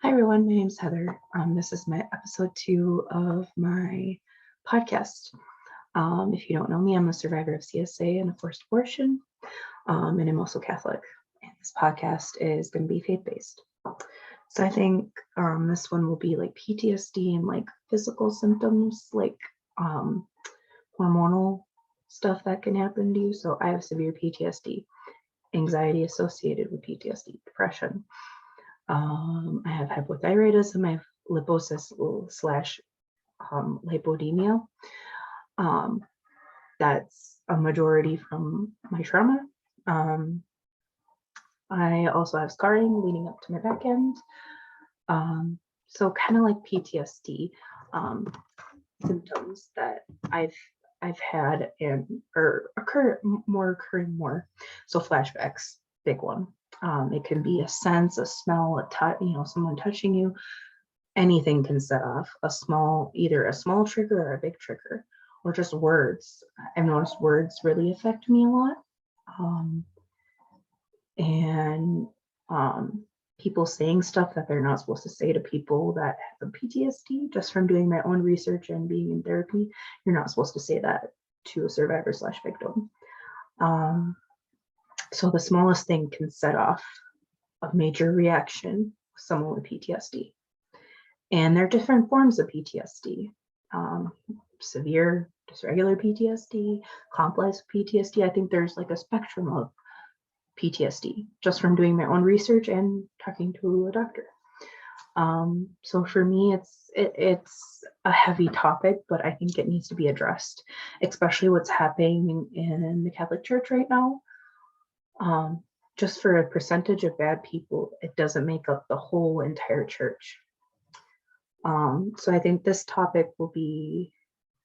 Hi everyone, my name is Heather. This is my episode 2 of my podcast. If you don't know me, I'm a survivor of CSA and a forced abortion, and I'm also Catholic. And this podcast is going to be faith-based. So I think this one will be like PTSD and like physical symptoms, like hormonal stuff that can happen to you. So I have severe PTSD, anxiety associated with PTSD, depression. I have hypothyroidism, I have liposis slash lipodemia. That's a majority from my trauma. I also have scarring leading up to my back end. So kind of like PTSD symptoms that I've had and or occurring more. So flashbacks, big one. It can be a sense, a smell, a touch, someone touching you. Anything can set off either a small trigger or a big trigger, or just words. I've noticed words really affect me a lot. And people saying stuff that they're not supposed to say to people that have PTSD, just from doing my own research and being in therapy, you're not supposed to say that to a survivor slash victim. So the smallest thing can set off a major reaction with someone with PTSD. And there are different forms of PTSD. Severe, just regular PTSD, complex PTSD. I think there's like a spectrum of PTSD just from doing my own research and talking to a doctor. So for me, it's a heavy topic, but I think it needs to be addressed, especially what's happening in the Catholic Church right now. Just for a percentage of bad people, it doesn't make up the whole entire church. So I think this topic will be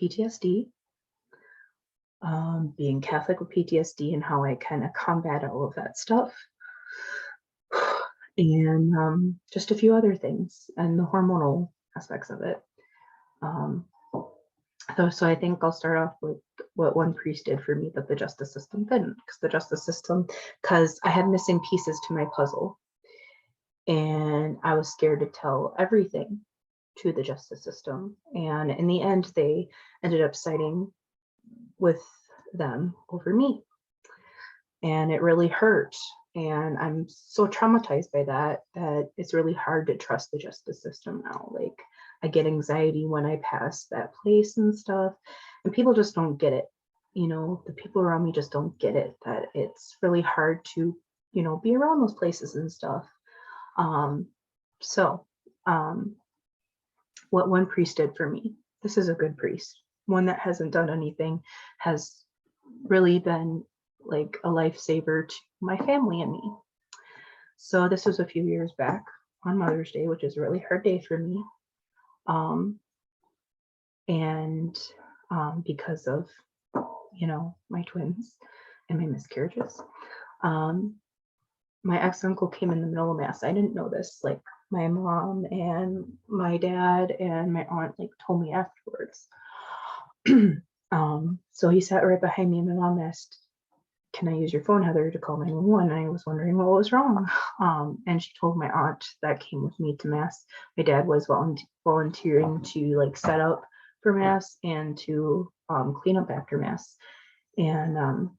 PTSD, being Catholic with PTSD, and how I kind of combat all of that stuff. And just a few other things, and the hormonal aspects of it. So I think I'll start off with what one priest did for me that the justice system didn't, because I had missing pieces to my puzzle. And I was scared to tell everything to the justice system. And in the end, they ended up siding with them over me. And it really hurt. And I'm so traumatized by that it's really hard to trust the justice system now. Like, I get anxiety when I pass that place and stuff. And people just don't get it. The people around me just don't get it, that it's really hard to, be around those places and stuff. What one priest did for me, this is a good priest, one that hasn't done anything, has really been like a lifesaver to my family and me. So this was a few years back on Mother's Day, which is a really hard day for me. Because of, my twins and my miscarriages. My ex-uncle came in the middle of Mass. I didn't know this. Like, my mom and my dad and my aunt like told me afterwards. So he sat right behind me, and my mom asked, "Can I use your phone, Heather, to call 911?" And I was wondering what was wrong. And she told my aunt that came with me to Mass. My dad was volunteering to like set up for Mass and to clean up after Mass. And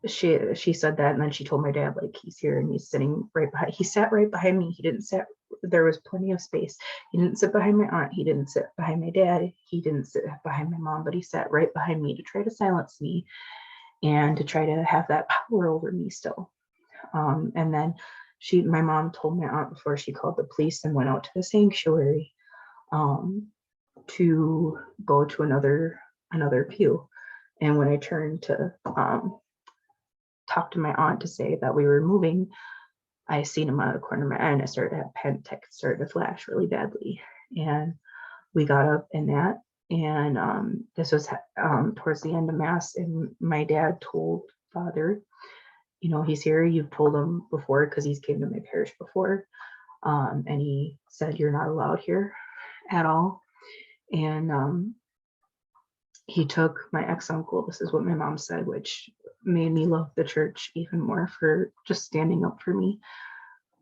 she said that, and then she told my dad, like, he's here and he's sitting right behind. He sat right behind me. There was plenty of space. He didn't sit behind my aunt. He didn't sit behind my dad. He didn't sit behind my mom, but he sat right behind me to try to silence me and to try to have that power over me still. And then my mom told my aunt before she called the police and went out to the sanctuary to go to another pew. And when I turned to talk to my aunt to say that we were moving, I seen him out of the corner of my eye, and I started to have panic attacks, started to flash really badly. And we got up in that, and this was towards the end of Mass, and my dad told Father, he's here. You've told him before, because he's came to my parish before, and he said, you're not allowed here at all. And he took my ex-uncle, this is what my mom said, which made me love the church even more for just standing up for me,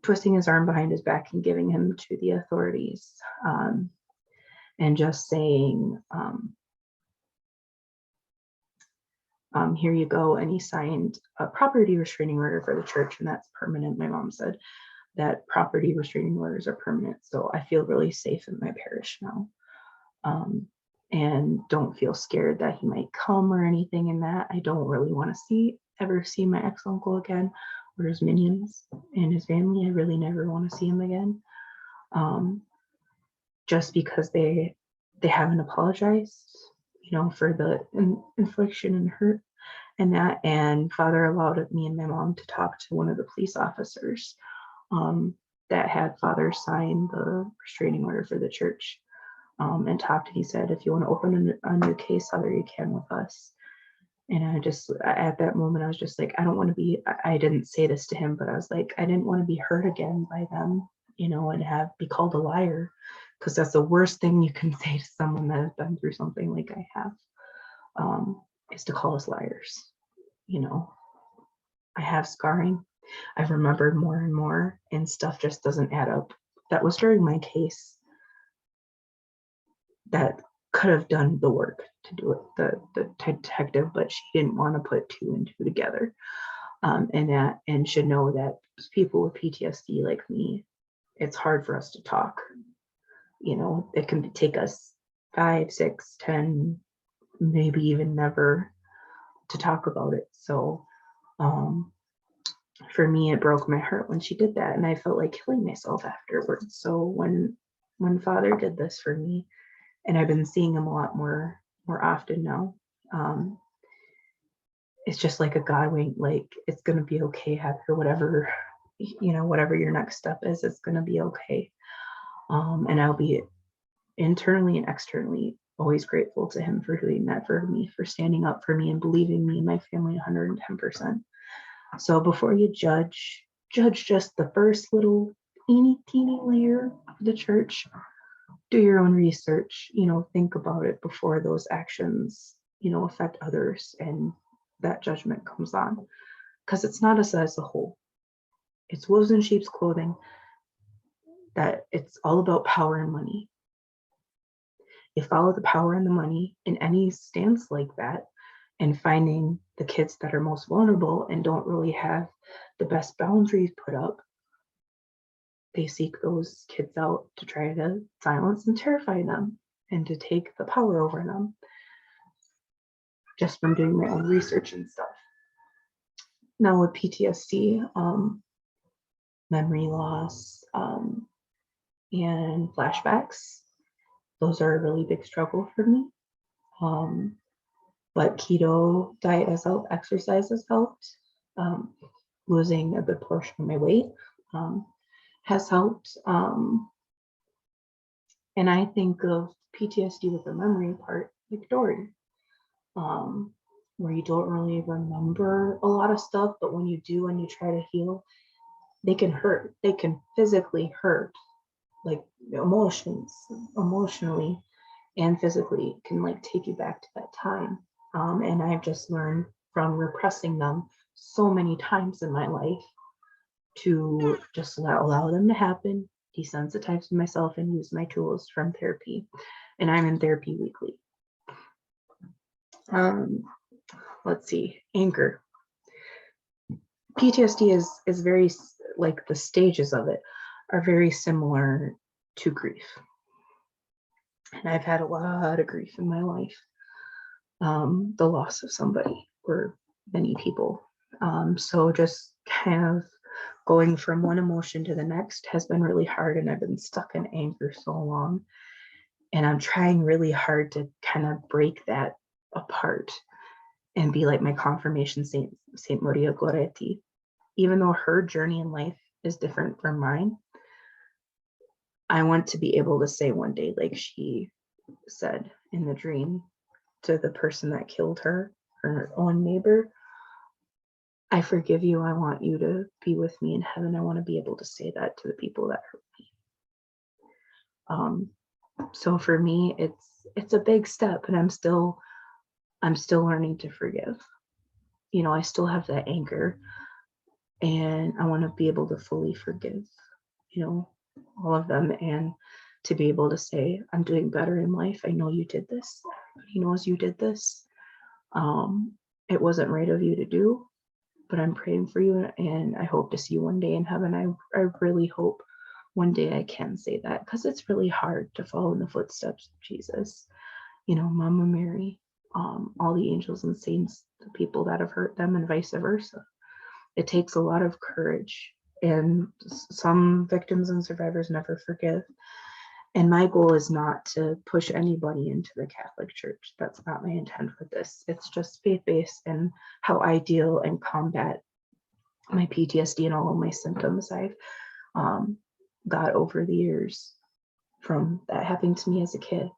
twisting his arm behind his back and giving him to the authorities, and just saying, here you go. And he signed a property restraining order for the church, and that's permanent. My mom said that property restraining orders are permanent. So I feel really safe in my parish now, and don't feel scared that he might come or anything in that. I don't really want to ever see my ex-uncle again or his minions and his family. I really never want to see him again, just because they haven't apologized, for the infliction and hurt and that. And Father allowed me and my mom to talk to one of the police officers that had Father sign the restraining order for the church, and talked. He said, if you want to open a new case, Father, you can with us. And at that moment, I was just like, I don't want to be, I didn't say this to him, but I was like, I didn't want to be hurt again by them, and be called a liar, because that's the worst thing you can say to someone that has been through something like I have, is to call us liars. I have scarring. I've remembered more and more, and stuff just doesn't add up. That was during my case that could have done the work to do it, the detective, but she didn't want to put 2 and 2 together, and should know that people with PTSD like me, it's hard for us to talk. It can take us 5, 6, 10, maybe even never to talk about it. So for me, it broke my heart when she did that, and I felt like killing myself afterwards. So when Father did this for me, and I've been seeing him a lot more often now, it's just like a God wink, like, it's gonna be okay, Heather, whatever your next step is, it's gonna be okay. And I'll be internally and externally always grateful to him for doing that for me, for standing up for me and believing me and my family 110%. So before you judge just the first little teeny layer of the church. Do your own research, think about it before those actions, affect others and that judgment comes on. Because it's not us as a whole. It's wolves in sheep's clothing, that it's all about power and money. You follow the power and the money in any stance like that, and finding the kids that are most vulnerable and don't really have the best boundaries put up. They seek those kids out to try to silence and terrify them and to take the power over them, just from doing my own research and stuff. Now with PTSD, memory loss, and flashbacks, those are a really big struggle for me. But keto diet has helped, exercise has helped, losing a good portion of my weight has helped. And I think of PTSD with the memory part, like Dory, where you don't really remember a lot of stuff, but when you do and you try to heal, they can hurt. They can physically hurt, like emotionally and physically can like take you back to that time. And I've just learned from repressing them so many times in my life to just allow them to happen, desensitize myself, and use my tools from therapy. And I'm in therapy weekly. Let's see, anger. PTSD is very, like, the stages of it are very similar to grief. And I've had a lot of grief in my life. The loss of somebody or many people. So just kind of going from one emotion to the next has been really hard, and I've been stuck in anger so long. And I'm trying really hard to kind of break that apart and be like my confirmation saint, Saint Maria Goretti. Even though her journey in life is different from mine, I want to be able to say one day, like she said in the dream to the person that killed her own neighbor, I forgive you. I want you to be with me in heaven. I want to be able to say that to the people that hurt me. So for me, it's a big step, and I'm still learning to forgive. I still have that anger, And I want to be able to fully forgive, all of them, and to be able to say, I'm doing better in life. I know you did this. He knows you did this. It wasn't right of you to do, but I'm praying for you, and I hope to see you one day in heaven. I really hope one day I can say that, because it's really hard to follow in the footsteps of Jesus, Mama Mary, all the angels and saints, the people that have hurt them, and vice versa. It takes a lot of courage, and some victims and survivors never forgive. And my goal is not to push anybody into the Catholic Church. That's not my intent with this. It's just faith-based and how I deal and combat my PTSD and all of my symptoms I've got over the years from that happening to me as a kid.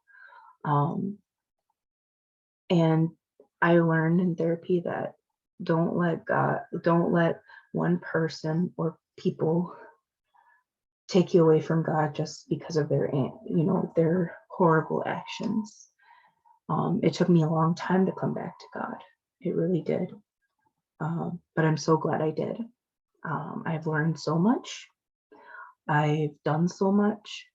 And I learned in therapy that don't let one person or people take you away from God just because of their horrible actions. It took me a long time to come back to God. It really did. But I'm so glad I did. I've learned so much. I've done so much.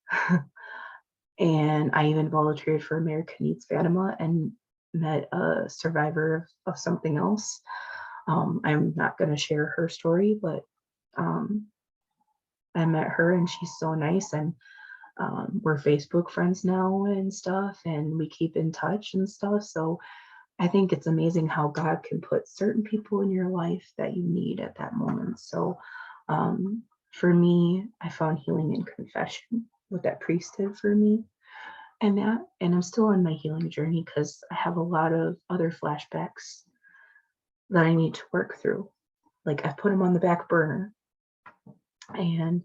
And I even volunteered for American Needs Fatima and met a survivor of something else. I'm not going to share her story, but I met her, and she's so nice, and we're Facebook friends now and stuff, and we keep in touch and stuff. So I think it's amazing how God can put certain people in your life that you need at that moment. So for me, I found healing in confession, what that priest did for me. And I'm still on my healing journey, because I have a lot of other flashbacks that I need to work through. Like, I've put them on the back burner, and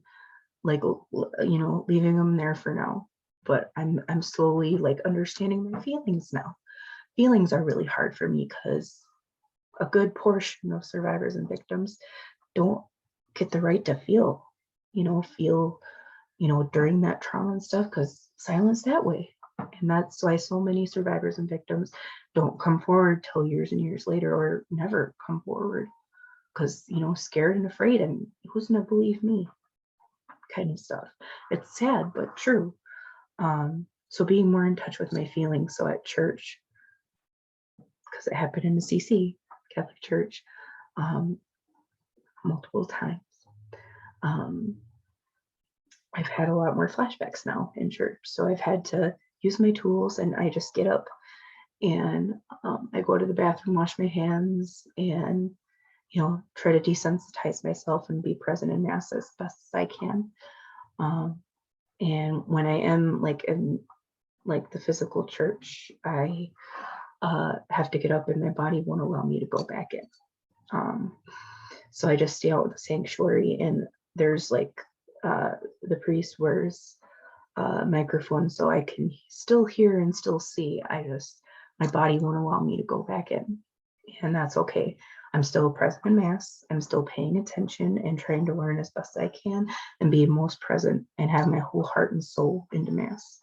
leaving them there for now. But I'm slowly understanding my feelings now. Feelings are really hard for me, because a good portion of survivors and victims don't get the right to feel during that trauma and stuff, because silence that way. And that's why so many survivors and victims don't come forward till years and years later, or never come forward, because scared and afraid, and who's gonna believe me, kind of stuff. It's sad but true. So being more in touch with my feelings. So at church, because it happened in the CC Catholic Church multiple times, I've had a lot more flashbacks now in church. So I've had to use my tools, and I just get up and I go to the bathroom, wash my hands, and try to desensitize myself and be present in Mass as best as I can. And when I am in the physical church, I have to get up, and my body won't allow me to go back in. So I just stay out with the sanctuary, and there's the priest wears a microphone, so I can still hear and still see. My body won't allow me to go back in, and that's okay. I'm still present in Mass. I'm still paying attention and trying to learn as best I can and be most present and have my whole heart and soul into Mass.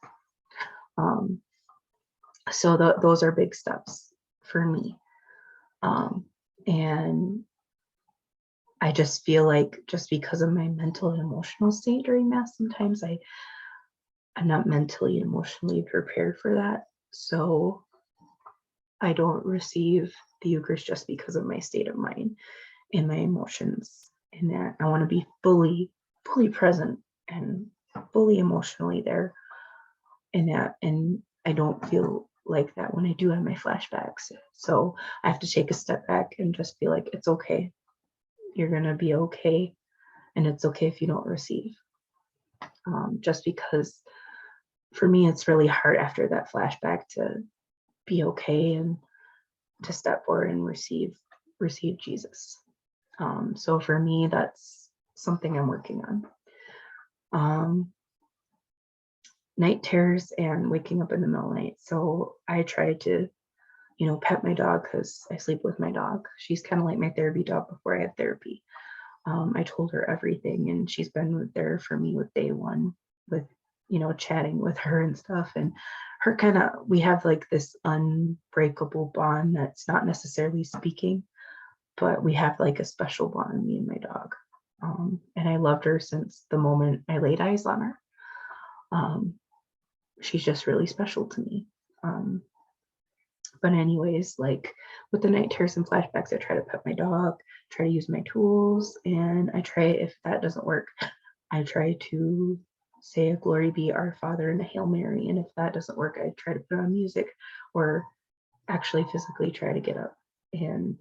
So those are big steps for me. And I just feel like, just because of my mental and emotional state during Mass, sometimes I'm not mentally and emotionally prepared for that. So I don't receive the Eucharist just because of my state of mind and my emotions, and that I want to be fully present and fully emotionally there in that. And I don't feel like that when I do have my flashbacks. So I have to take a step back and just be like, it's okay. You're going to be okay. And it's okay if you don't receive. Just because for me, it's really hard after that flashback to be okay and to step forward and receive Jesus. So for me, that's something I'm working on. Night terrors and waking up in the middle of the night. So I try to, pet my dog, because I sleep with my dog. She's kind of like my therapy dog before I had therapy. I told her everything, and she's been there for me with day one, with, chatting with her and stuff. And her we have this unbreakable bond that's not necessarily speaking, but we have like a special bond, me and my dog. And I loved her since the moment I laid eyes on her. She's just really special to me. But anyways, like with the night terrors and flashbacks, I try to pet my dog, try to use my tools, and I try, if that doesn't work, I try to say a glory be our Father and a Hail Mary. And if that doesn't work, I try to put on music or actually physically try to get up and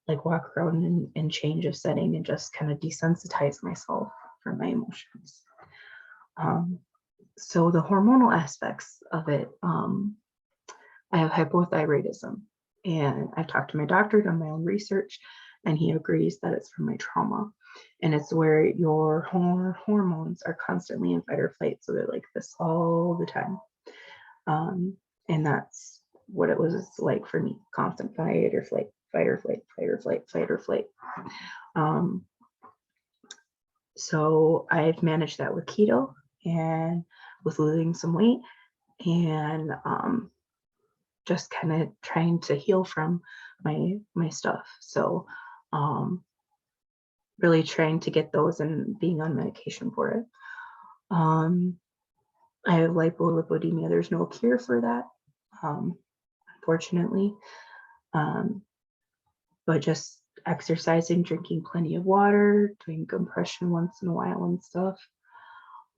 like walk around and change a setting and just kind of desensitize myself from my emotions. So the hormonal aspects of it, I have hypothyroidism, and I've talked to my doctor, done my own research, and he agrees that it's from my trauma. And it's where your hormones are constantly in fight or flight. So they're like this all the time. And that's what it was like for me, constant fight or flight, fight or flight, fight or flight, fight or flight. So I've managed that with keto and with losing some weight, and just kind of trying to heal from my stuff. So really trying to get those and being on medication for it. I have lipodemia. There's no cure for that, unfortunately. But just exercising, drinking plenty of water, doing compression once in a while and stuff.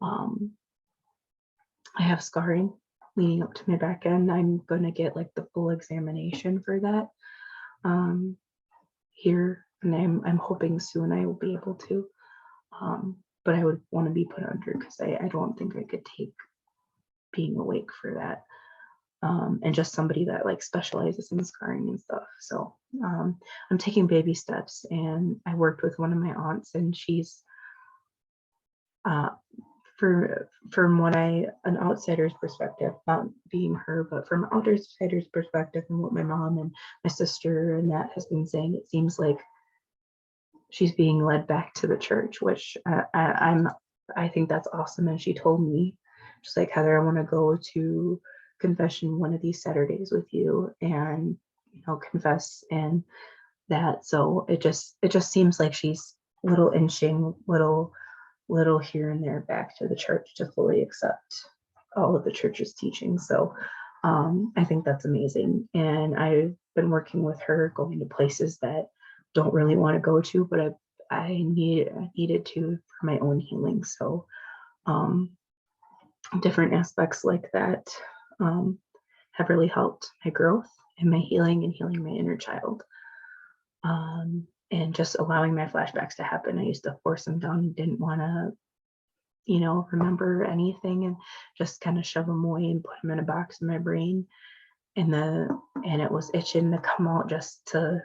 I have scarring leading up to my back end. I'm going to get like the full examination for that here, and I'm hoping soon I will be able to. But I would want to be put under because I don't think I could take being awake for that. And just somebody that like specializes in scarring and stuff. So I'm taking baby steps, and I worked with one of my aunts, and she's from what an outsider's perspective, not being her, but from an outsider's perspective, and what my mom and my sister and that has been saying, it seems like she's being led back to the church, which I think that's awesome. And she told me, just like, Heather, I want to go to confession one of these Saturdays with you and confess and that. So it just seems like she's little inching, little here and there back to the church to fully accept all of the church's teaching. So I think that's amazing. And I've been working with her, going to places that don't really want to go to, but I needed to for my own healing. So different aspects like that have really helped my growth and my healing and healing my inner child. And just allowing my flashbacks to happen. I used to force them down, didn't want to, remember anything, and just kind of shove them away and put them in a box in my brain. And it was itching to come out just to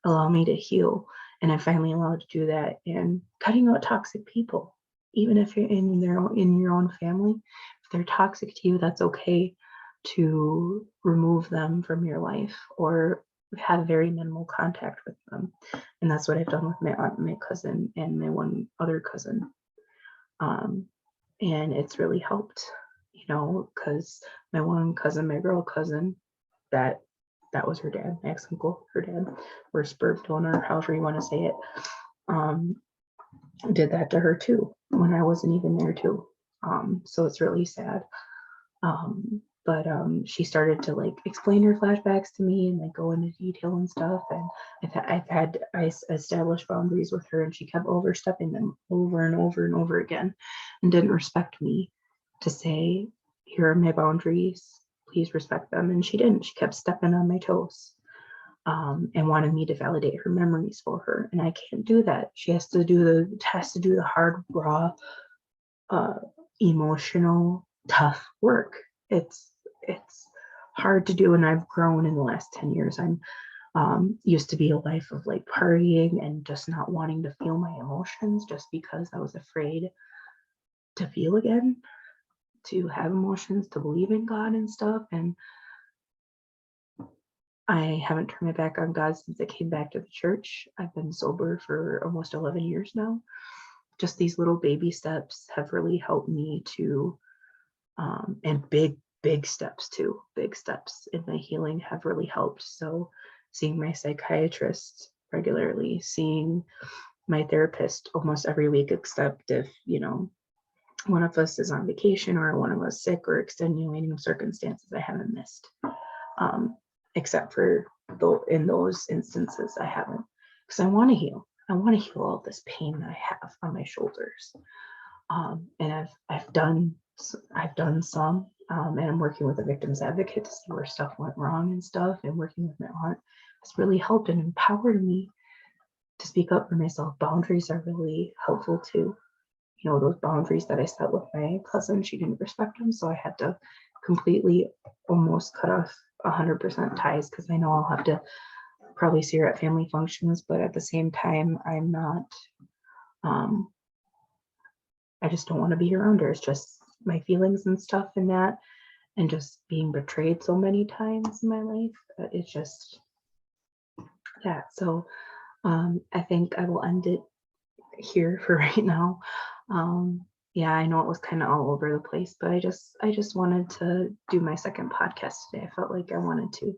allow me to heal. And I'm finally allowed to do that. And cutting out toxic people, even if you're in your own family, if they're toxic to you, that's okay to remove them from your life or have very minimal contact with them. And that's what I've done with my aunt and my cousin and my one other cousin. And it's really helped, because my one cousin, my girl cousin, that was her dad, my ex-uncle, her dad, or sperm donor, however you want to say it, did that to her too when I wasn't even there too. So it's really sad. But she started to like explain her flashbacks to me and like go into detail and stuff. And I established boundaries with her, and she kept overstepping them over and over and over again, and didn't respect me to say, here are my boundaries, please respect them. And she didn't. She kept stepping on my toes, and wanted me to validate her memories for her. And I can't do that. She has to do the hard, raw, emotional, tough work. It's hard to do, and I've grown in the last 10 years. I'm used to be a life of like partying and just not wanting to feel my emotions just because I was afraid to feel again, to have emotions, to believe in God and stuff. And I haven't turned my back on God since I came back to the church. I've been sober for almost 11 years now. Just these little baby steps have really helped me to, and big steps too. Big steps in my healing have really helped. So seeing my psychiatrist regularly, seeing my therapist almost every week, except if, one of us is on vacation or one of us sick or extenuating circumstances, I haven't missed. Except for in those instances, I haven't, because I want to heal. I want to heal all this pain that I have on my shoulders. And I've done some, and I'm working with a victim's advocate to see where stuff went wrong and stuff. And working with my aunt has really helped and empowered me to speak up for myself. Boundaries are really helpful too. Those boundaries that I set with my cousin, she didn't respect them, so I had to completely almost cut off 100% ties, because I know I'll have to probably see her at family functions, but at the same time, I'm not, I just don't want to be around her. It's just my feelings and stuff and that, and just being betrayed so many times in my life. It's just that. So I think I will end it here for right now. Yeah, I know it was kind of all over the place, but I just wanted to do my second podcast today. I felt like I wanted to.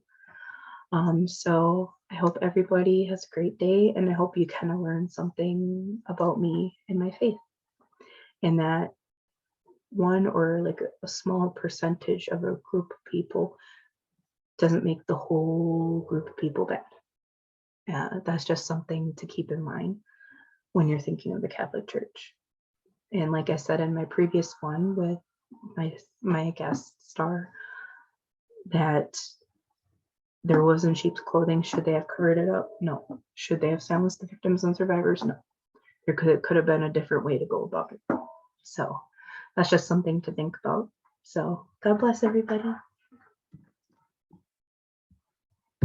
So I hope everybody has a great day, and I hope you kind of learn something about me and my faith, and that one or like a small percentage of a group of people doesn't make the whole group of people bad. That's just something to keep in mind when you're thinking of the Catholic Church. And like I said in my previous one with my guest star, that there was in sheep's clothing. Should they have covered it up? No. Should they have silenced the victims and survivors? No. There could have been a different way to go about it. So that's just something to think about. So God bless everybody.